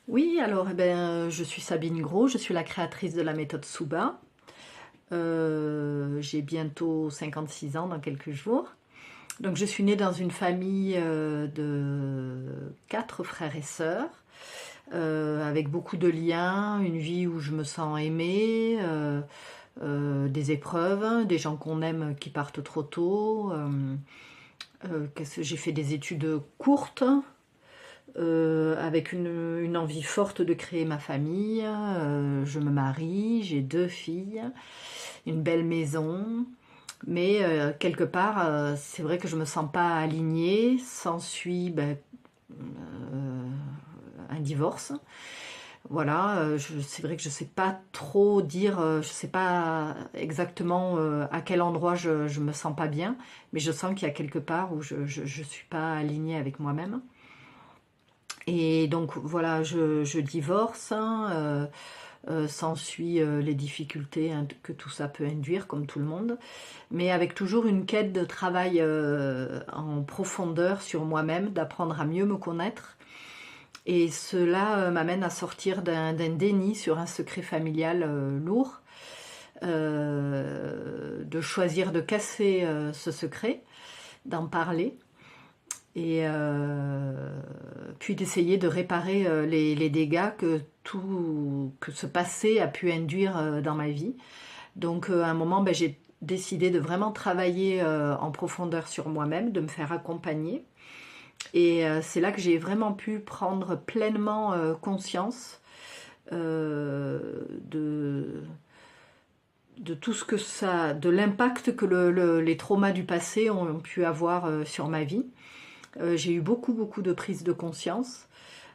Oui, alors je suis Sabine Gros, je suis la créatrice de la méthode Souba. J'ai bientôt 56 ans dans quelques jours. Donc je suis née dans une famille de 4 frères et sœurs, avec beaucoup de liens, une vie où je me sens aimée, des épreuves, des gens qu'on aime qui partent trop tôt. J'ai fait des études courtes, avec une envie forte de créer ma famille. Je me marie, j'ai 2 filles, une belle maison. Mais quelque part, c'est vrai que je me sens pas alignée. S'ensuit un divorce. Voilà, c'est vrai que je sais pas trop dire, je sais pas exactement à quel endroit je me sens pas bien, mais je sens qu'il y a quelque part où je suis pas alignée avec moi-même. Et donc voilà, je divorce, hein, s'ensuit les difficultés, hein, que tout ça peut induire, comme tout le monde, mais avec toujours une quête de travail en profondeur sur moi-même, d'apprendre à mieux me connaître. Et cela m'amène à sortir d'un déni sur un secret familial lourd, de choisir de casser ce secret, d'en parler et puis d'essayer de réparer les dégâts que ce passé a pu induire dans ma vie. Donc à un moment, j'ai décidé de vraiment travailler en profondeur sur moi-même, de me faire accompagner. Et c'est là que j'ai vraiment pu prendre pleinement conscience de, de tout ce que ça, de l'impact que les traumas du passé ont pu avoir sur ma vie. J'ai eu beaucoup de prises de conscience.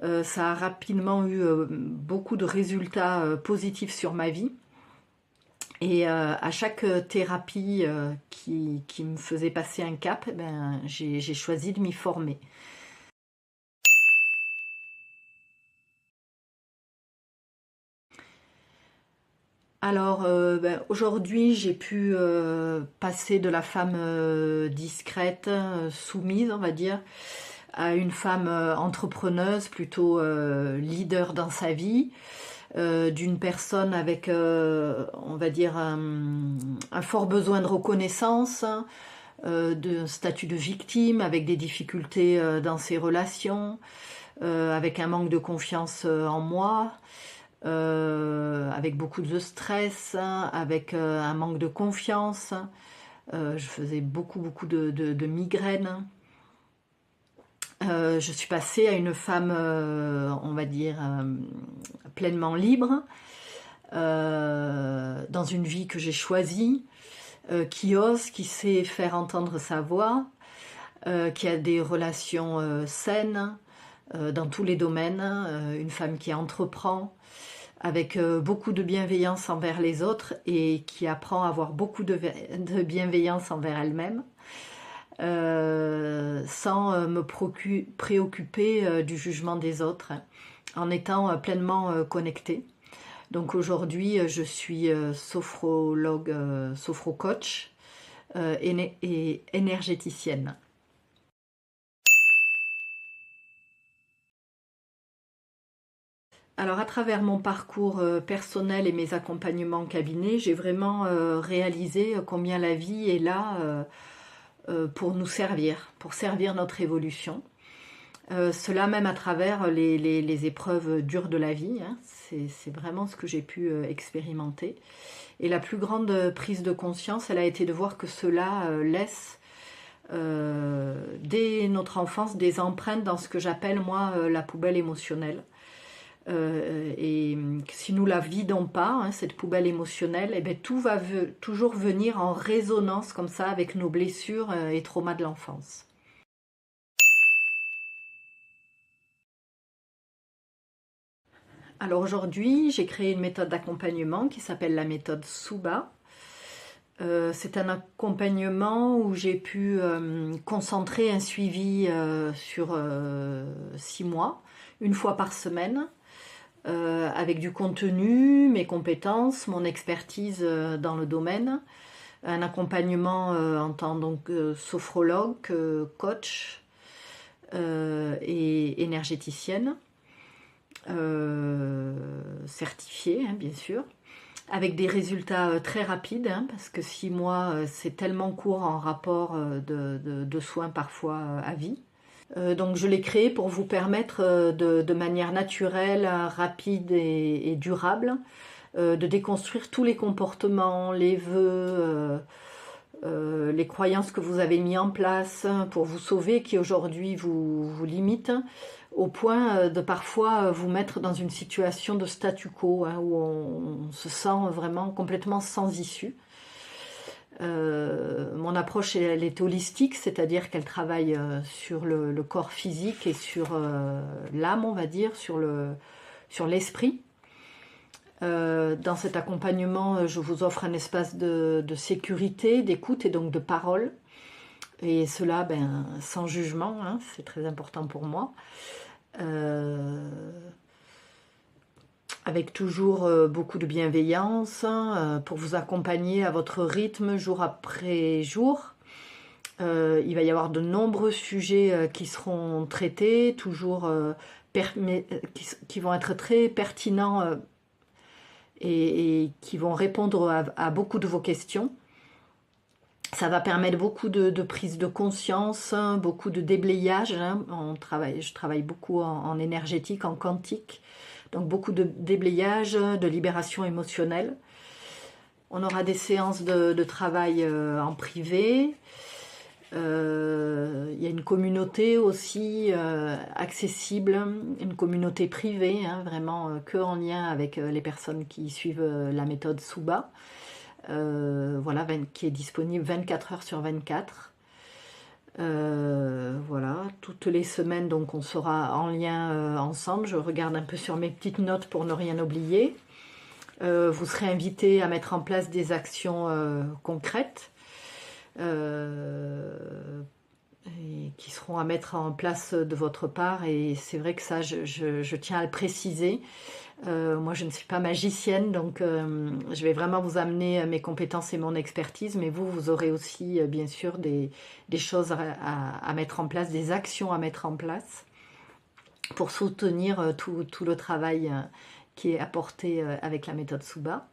Ça a rapidement eu beaucoup de résultats positifs sur ma vie. Et à chaque thérapie qui me faisait passer un cap, j'ai choisi de m'y former. Alors aujourd'hui, j'ai pu passer de la femme discrète, soumise, on va dire, à une femme entrepreneuse, plutôt leader dans sa vie, d'une personne avec, on va dire, un fort besoin de reconnaissance, d'un statut de victime, avec des difficultés dans ses relations, avec un manque de confiance en moi, avec beaucoup de stress, avec un manque de confiance. Je faisais beaucoup de migraines. Je suis passée à une femme, on va dire, pleinement libre, dans une vie que j'ai choisie, qui ose, qui sait faire entendre sa voix, qui a des relations saines dans tous les domaines, une femme qui entreprend, avec beaucoup de bienveillance envers les autres et qui apprend à avoir beaucoup de bienveillance envers elle-même, sans me préoccuper du jugement des autres, hein, en étant pleinement connectée. Donc aujourd'hui, je suis sophrologue, sophro-coach et énergéticienne. Alors à travers mon parcours personnel et mes accompagnements en cabinet, j'ai vraiment réalisé combien la vie est là pour nous servir, pour servir notre évolution. Cela même à travers les épreuves dures de la vie, hein. C'est vraiment ce que j'ai pu expérimenter. Et la plus grande prise de conscience, elle a été de voir que cela laisse dès notre enfance des empreintes dans ce que j'appelle moi la poubelle émotionnelle. Et si nous la vidons pas, hein, cette poubelle émotionnelle, eh ben, tout va toujours venir en résonance comme ça avec nos blessures et traumas de l'enfance. Alors aujourd'hui, j'ai créé une méthode d'accompagnement qui s'appelle la méthode Souba. C'est un accompagnement où j'ai pu concentrer un suivi sur 6 mois, une fois par semaine, avec du contenu, mes compétences, mon expertise dans le domaine, un accompagnement en tant donc sophrologue, coach et énergéticienne. certifié, hein, bien sûr, avec des résultats très rapides, hein, parce que 6 mois, c'est tellement court en rapport de soins parfois à vie. Donc je l'ai créé pour vous permettre de manière naturelle, rapide et durable, de déconstruire tous les comportements, les vœux, les croyances que vous avez mis en place pour vous sauver, qui aujourd'hui vous limitent, au point de parfois vous mettre dans une situation de statu quo, hein, où on se sent vraiment complètement sans issue. Mon approche, elle est holistique, c'est-à-dire qu'elle travaille sur le corps physique et sur l'âme, on va dire, sur l'esprit. Dans cet accompagnement, je vous offre un espace de sécurité, d'écoute et donc de parole. Et cela, sans jugement, hein, c'est très important pour moi. Avec toujours beaucoup de bienveillance, pour vous accompagner à votre rythme jour après jour. Il va y avoir de nombreux sujets qui seront traités, toujours qui vont être très pertinents et qui vont répondre à beaucoup de vos questions. Ça va permettre beaucoup de prise de conscience, beaucoup de déblayage. Hein. Je travaille beaucoup en énergétique, en quantique. Donc beaucoup de déblayage, de libération émotionnelle. On aura des séances de travail en privé. Il y a une communauté aussi accessible, une communauté privée, hein, vraiment que en lien avec les personnes qui suivent la méthode Souba. Voilà, qui est disponible 24 heures sur 24. Voilà, toutes les semaines, donc on sera en lien ensemble. Je regarde un peu sur mes petites notes pour ne rien oublier. Vous serez invité à mettre en place des actions concrètes et qui seront à mettre en place de votre part. Et c'est vrai que ça, je tiens à le préciser. Moi, je ne suis pas magicienne, donc je vais vraiment vous amener mes compétences et mon expertise, mais vous aurez aussi, bien sûr, des choses à mettre en place, des actions à mettre en place pour soutenir tout le travail qui est apporté avec la méthode Souba.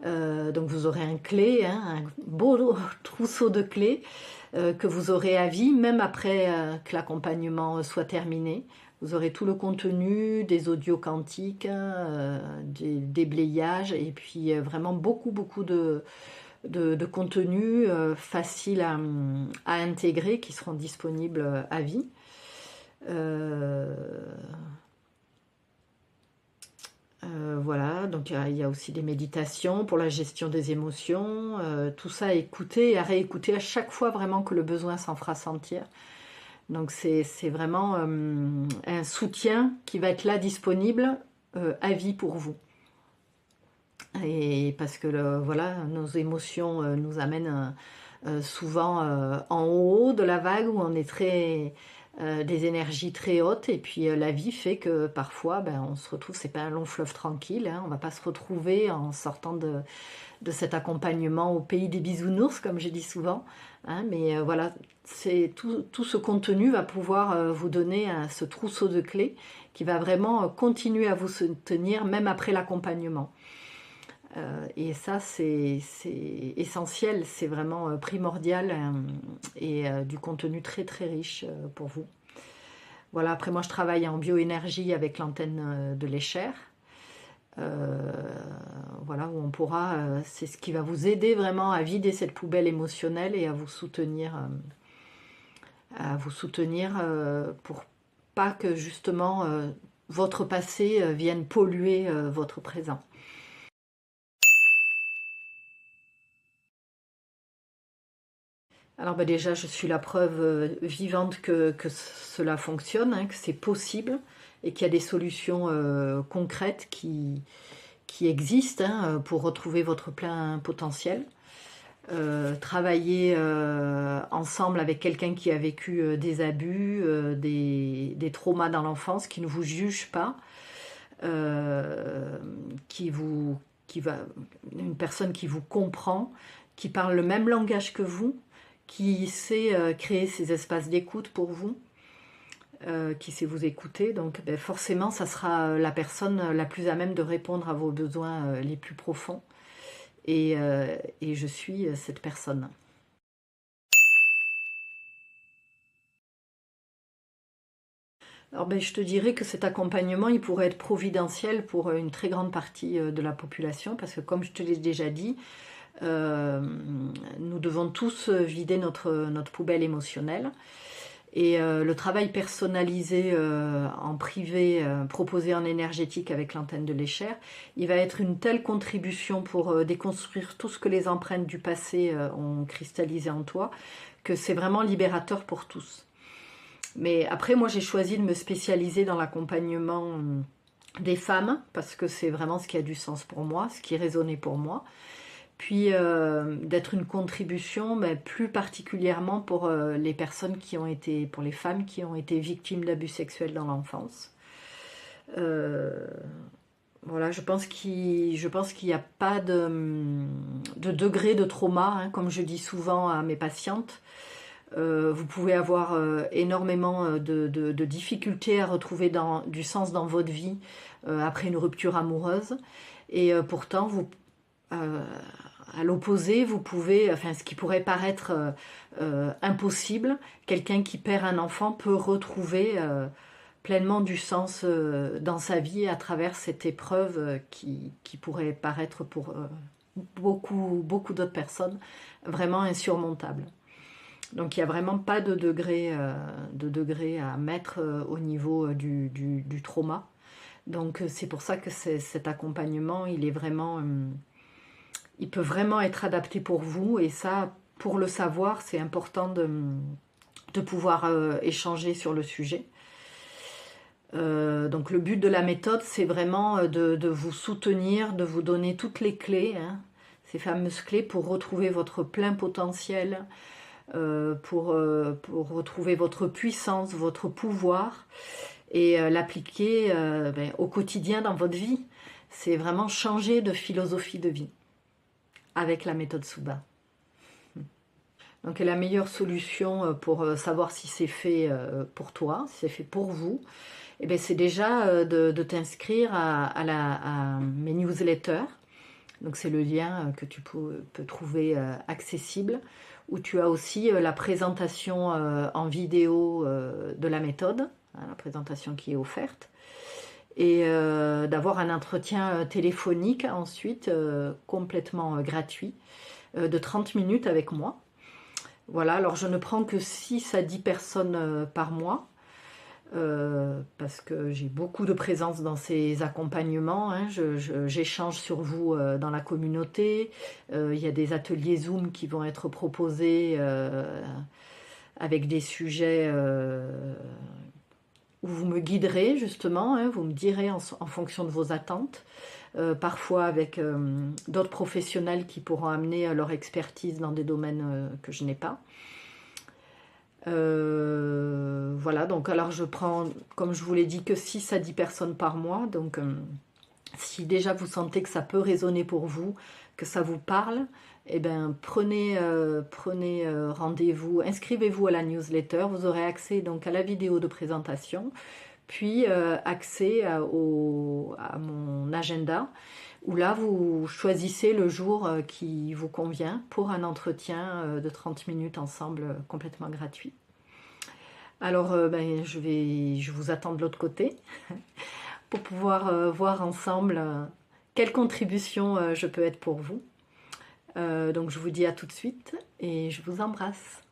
Donc vous aurez un clé, hein, un beau trousseau de clés que vous aurez à vie, même après que l'accompagnement soit terminé. Vous aurez tout le contenu, des audios quantiques, des déblayages et puis vraiment beaucoup de contenus faciles à intégrer qui seront disponibles à vie. Voilà, donc il y a aussi des méditations pour la gestion des émotions, tout ça à écouter et à réécouter à chaque fois vraiment que le besoin s'en fera sentir. Donc c'est vraiment un soutien qui va être là disponible à vie pour vous. Et parce que voilà, nos émotions nous amènent souvent en haut de la vague où on est des énergies très hautes, et puis la vie fait que parfois on se retrouve, c'est pas un long fleuve tranquille, hein, on va pas se retrouver en sortant de cet accompagnement au pays des bisounours, comme je dis souvent, hein, mais voilà, c'est tout ce contenu va pouvoir vous donner ce trousseau de clés qui va vraiment continuer à vous soutenir même après l'accompagnement. Et ça, c'est essentiel, c'est vraiment primordial et du contenu très très riche pour vous. Voilà, après moi je travaille en bioénergie avec l'antenne de l'Escher. Voilà, où on pourra, c'est ce qui va vous aider vraiment à vider cette poubelle émotionnelle et à vous soutenir pour pas que justement votre passé vienne polluer votre présent. Alors déjà, je suis la preuve vivante que cela fonctionne, hein, que c'est possible et qu'il y a des solutions concrètes qui existent, hein, pour retrouver votre plein potentiel. Travailler ensemble avec quelqu'un qui a vécu des abus, des traumas dans l'enfance, qui ne vous juge pas, une personne qui vous comprend, qui parle le même langage que vous, qui sait créer ces espaces d'écoute pour vous. qui sait vous écouter. Donc ben, forcément, ça sera la personne la plus à même de répondre à vos besoins les plus profonds. Et je suis cette personne. Alors ben, je te dirais que cet accompagnement, il pourrait être providentiel pour une très grande partie de la population, parce que comme je te l'ai déjà dit, nous devons tous vider notre poubelle émotionnelle. Et le travail personnalisé en privé, proposé en énergétique avec l'antenne de l'Escher, il va être une telle contribution pour déconstruire tout ce que les empreintes du passé ont cristallisé en toi, que c'est vraiment libérateur pour tous. Mais après, moi, j'ai choisi de me spécialiser dans l'accompagnement des femmes, parce que c'est vraiment ce qui a du sens pour moi, ce qui résonnait pour moi. Puis d'être une contribution, mais plus particulièrement pour les personnes qui ont été, pour les femmes qui ont été victimes d'abus sexuels dans l'enfance. Voilà, je pense qu'il n'y a pas de degré de trauma, hein, comme je dis souvent à mes patientes. Vous pouvez avoir énormément de difficultés à retrouver du sens dans votre vie après une rupture amoureuse. Et pourtant, à l'opposé, vous pouvez, enfin, ce qui pourrait paraître impossible, quelqu'un qui perd un enfant peut retrouver pleinement du sens dans sa vie à travers cette épreuve qui pourrait paraître pour beaucoup d'autres personnes vraiment insurmontable. Donc il n'y a vraiment pas de degré à mettre au niveau du trauma. Donc c'est pour ça que cet accompagnement, il peut vraiment être adapté pour vous. Et ça, pour le savoir, c'est important de pouvoir échanger sur le sujet. Donc le but de la méthode, c'est vraiment de vous soutenir, de vous donner toutes les clés, hein, ces fameuses clés pour retrouver votre plein potentiel, pour retrouver votre puissance, votre pouvoir et l'appliquer au quotidien dans votre vie. C'est vraiment changer de philosophie de vie avec la méthode Souba. Donc la meilleure solution pour savoir si c'est fait pour toi, si c'est fait pour vous, eh bien, c'est déjà de t'inscrire à mes newsletters. Donc c'est le lien que tu peux trouver accessible, où tu as aussi la présentation en vidéo de la méthode, hein, la présentation qui est offerte, et d'avoir un entretien téléphonique ensuite complètement gratuit de 30 minutes avec moi. Voilà, alors je ne prends que 6 à 10 personnes par mois, parce que j'ai beaucoup de présence dans ces accompagnements, hein. J'échange sur vous dans la communauté, il y a des ateliers Zoom qui vont être proposés avec des sujets où vous me guiderez justement, hein, vous me direz en fonction de vos attentes, parfois avec d'autres professionnels qui pourront amener leur expertise dans des domaines que je n'ai pas. Voilà, donc alors je prends, comme je vous l'ai dit, que 6 à 10 personnes par mois. Donc si déjà vous sentez que ça peut résonner pour vous, que ça vous parle, eh ben prenez rendez-vous, inscrivez-vous à la newsletter. Vous aurez accès donc à la vidéo de présentation, puis accès à mon agenda, où là vous choisissez le jour qui vous convient pour un entretien de 30 minutes ensemble complètement gratuit. Alors je vous attends de l'autre côté pour pouvoir voir ensemble quelle contribution je peux être pour vous. Donc je vous dis à tout de suite et je vous embrasse.